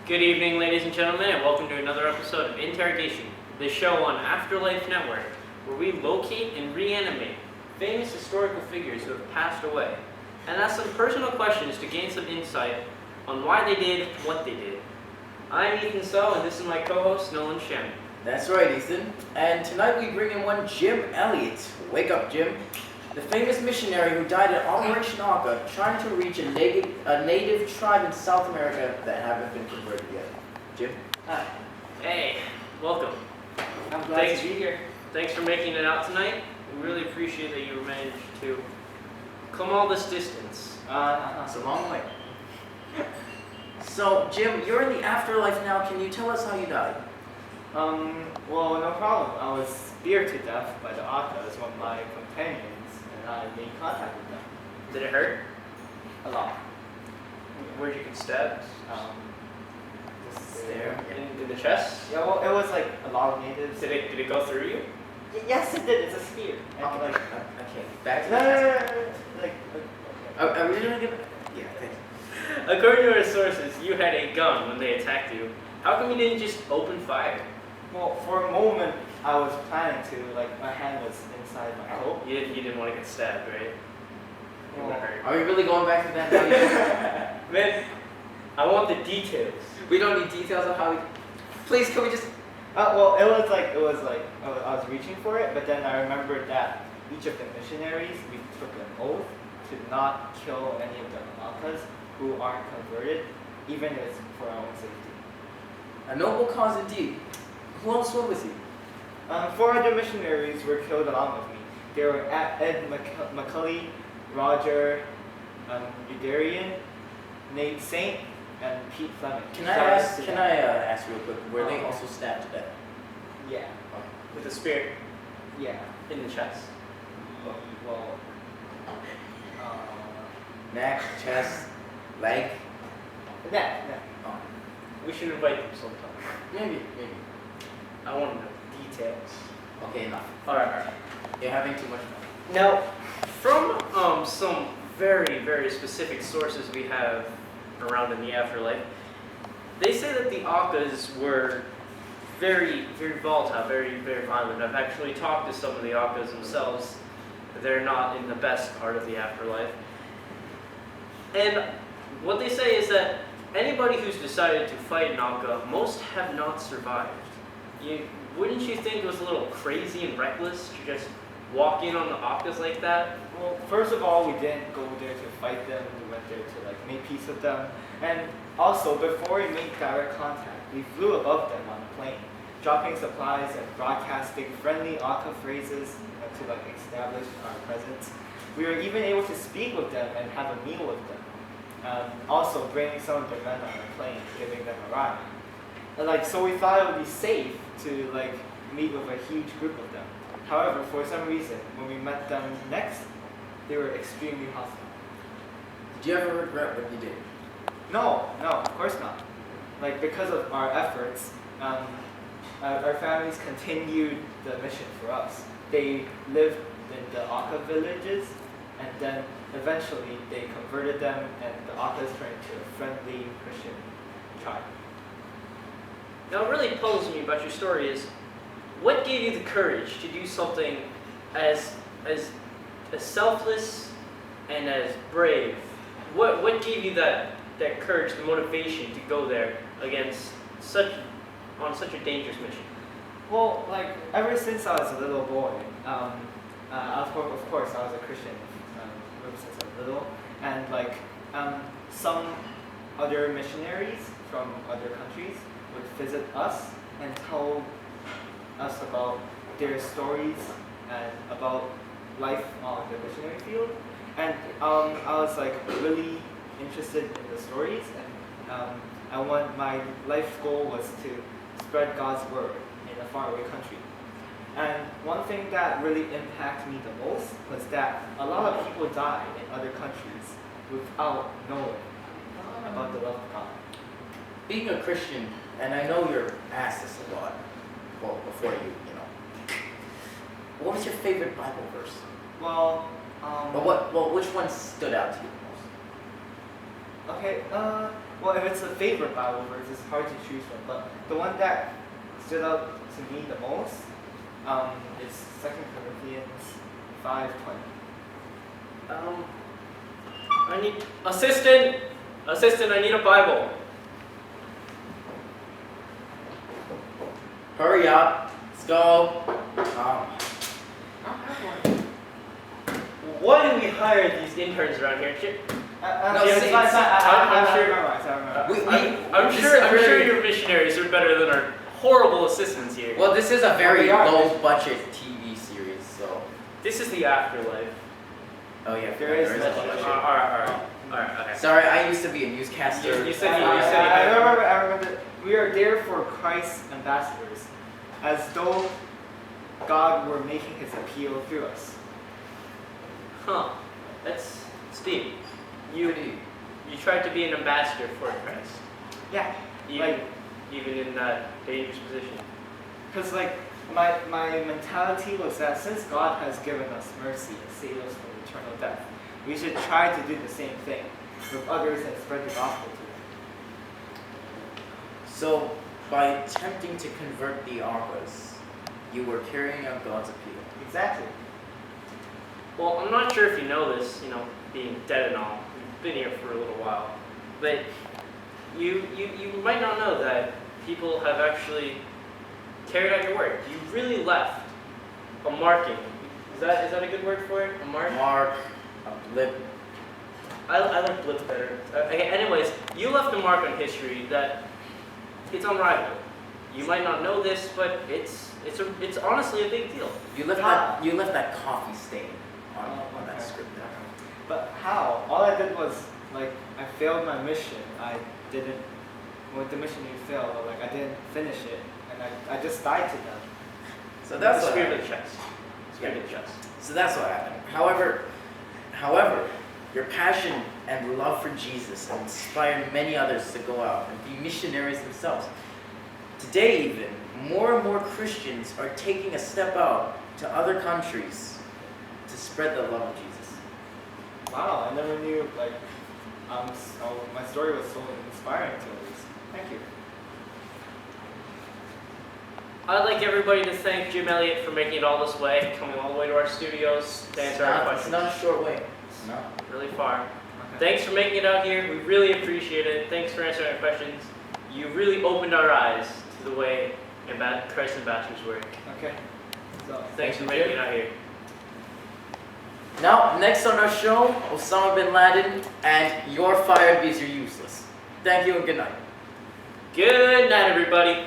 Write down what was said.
Good evening, ladies and gentlemen, and welcome to another episode of Interrogation, the show on Afterlife Network, where we locate and reanimate famous historical figures who have passed away, and ask some personal questions to gain some insight on why they did what they did. I'm Ethan So, and this is my co-host, Nolan Shem. That's right, Ethan. And tonight we bring in one Jim Elliot. Wake up, Jim. The famous missionary who died at Operation Orca trying to reach a native tribe in South America that haven't been converted yet. Jim? Hi. Hey, welcome. I'm glad to be here. Thanks for making it out tonight. We really appreciate that you managed to come all this distance. It's a long way. So, Jim, you're in the afterlife now. Can you tell us how you died? Well, no problem. I was speared to death by the Orcas when my companions and I made contact with them. Did it hurt? A lot. Where'd you get stabbed? Just there. In the chest? Yeah, well, it was like a lot of natives. Did it go through you? Yes, it did. It's a spear. Okay, Like, okay. Back to no, the no, task. no, no, no. Like, Are we gonna give it? Yeah, thank you. According to our sources, you had a gun when they attacked you. How come you didn't just open fire? well, for a moment, I was planning to. Like, my hand was inside my coat. You didn't want to get stabbed, right? It Well, would've hurt. Are we really going back to that now? Man, I want the details. We don't need details of how we... Please, can we just... well, it was like I was reaching for it, but then I remembered that each of the missionaries, we took an oath to not kill any of the Malakas who aren't converted, even if it's for our own safety. A noble cause indeed. Who else went with you? 4 other missionaries were killed along with me. They were Ed McCulley, Roger Udarian, Nate Saint, and Pete Fleming. Can I ask real quick, were they also stabbed to death? Yeah. With a spear Yeah. in the chest. Well, Neck, chest, leg? yeah. Oh, We should invite them sometime. maybe. I want to know details. Okay, enough. Alright. You're having too much fun. Now, from some very, very specific sources we have around in the afterlife, they say that the Orcas were very, very volatile, very, very violent. I've actually talked to some of the Orcas themselves. They're not in the best part of the afterlife. And what they say is that anybody who's decided to fight an Orca, most have not survived. Wouldn't you think it was a little crazy and reckless to just walk in on the Orcas like that? Well, first of all, we didn't go there to fight them. We went there to like make peace with them. And also, before we made direct contact, we flew above them on a plane, dropping supplies and broadcasting friendly Orca phrases to like establish our presence. We were even able to speak with them and have a meal with them. Also, bringing some of their men on a plane, giving them a ride. And, so we thought it would be safe to like meet with a huge group of them. However, for some reason, when we met them next, they were extremely hostile. Did you ever regret what you did? No, of course not. Like, because of our efforts, our families continued the mission for us. They lived in the Orca villages, and then eventually they converted them, and the Orcas turned into a friendly Christian tribe. Now, what really puzzles me about your story is, what gave you the courage to do something as selfless and as brave? What gave you that courage, the motivation to go there against on such a dangerous mission? Well, like, ever since I was a little boy, of course I was a Christian ever since I was little, and like some other missionaries from other countries would visit us and tell us about their stories and about life on the missionary field, and I was like really interested in the stories, and my life goal was to spread God's word in a faraway country. And one thing that really impacted me the most was that a lot of people die in other countries without knowing about the love of God. Being a Christian, and I know you're asked this a lot, well, before you know, what was your favorite Bible verse? Well, But which one stood out to you the most? Okay, well, if it's a favorite Bible verse, it's hard to choose from. But the one that stood out to me the most is 2 Corinthians 5:20. I need assistant. Assistant, I need a Bible. Hurry up. Let's go. Why do we hire these interns around here? No, it's say- fine, I'm sure- I'm this sure. is a I'm sure very- your missionaries are better than our horrible assistants here. Well, this is a very we are. low budget TV series, so. This is the afterlife. Oh yeah, There is a no budget. budget. Alright. Okay. Sorry, I used to be a newscaster. You said I remember. We are there for Christ's ambassadors, as though God were making His appeal through us. Huh. That's deep. You tried to be an ambassador for Christ. Yeah, Even in that dangerous position. because like my mentality was that since God has given us mercy and saved us from eternal death, we should try to do the same thing with others and spread the gospel to them. So, by attempting to convert the Arcas, you were carrying out God's appeal. Exactly. Well, I'm not sure if you know this, being dead and all. We've been here for a little while. But you might not know that people have actually carried out your work. You really left a marking. Is that a good word for it? A mark? Mark, a blip. I like blip better. Anyways, you left a mark on history that it's unrivaled. You might not know this, but it's honestly a big deal. You left that coffee stain on that Okay. script. But how? All I did was I failed my mission. I didn't. With the mission you failed, but I didn't finish it, and I just died to them. So that's the what spirit of happened. the chest. Spirit of the chest. So that's what happened. However, your passion and love for Jesus inspired many others to go out and be missionaries themselves. Today, even more and more Christians are taking a step out to other countries to spread the love of Jesus. Wow, I never knew my story was so inspiring to others. Thank you. I'd like everybody to thank Jim Elliot for making it all this way, coming all the way to our studios to answer our It's questions. not a short way. It's not. Really far. Okay. Thanks for making it out here. We really appreciate it. Thanks for answering our questions. You really opened our eyes to the way Christ ambassadors work. Okay. So Thanks for making it out here. Now, next on our show, Osama bin Laden and You're Fired Because You're Useless. Thank you and good night. Good night, everybody.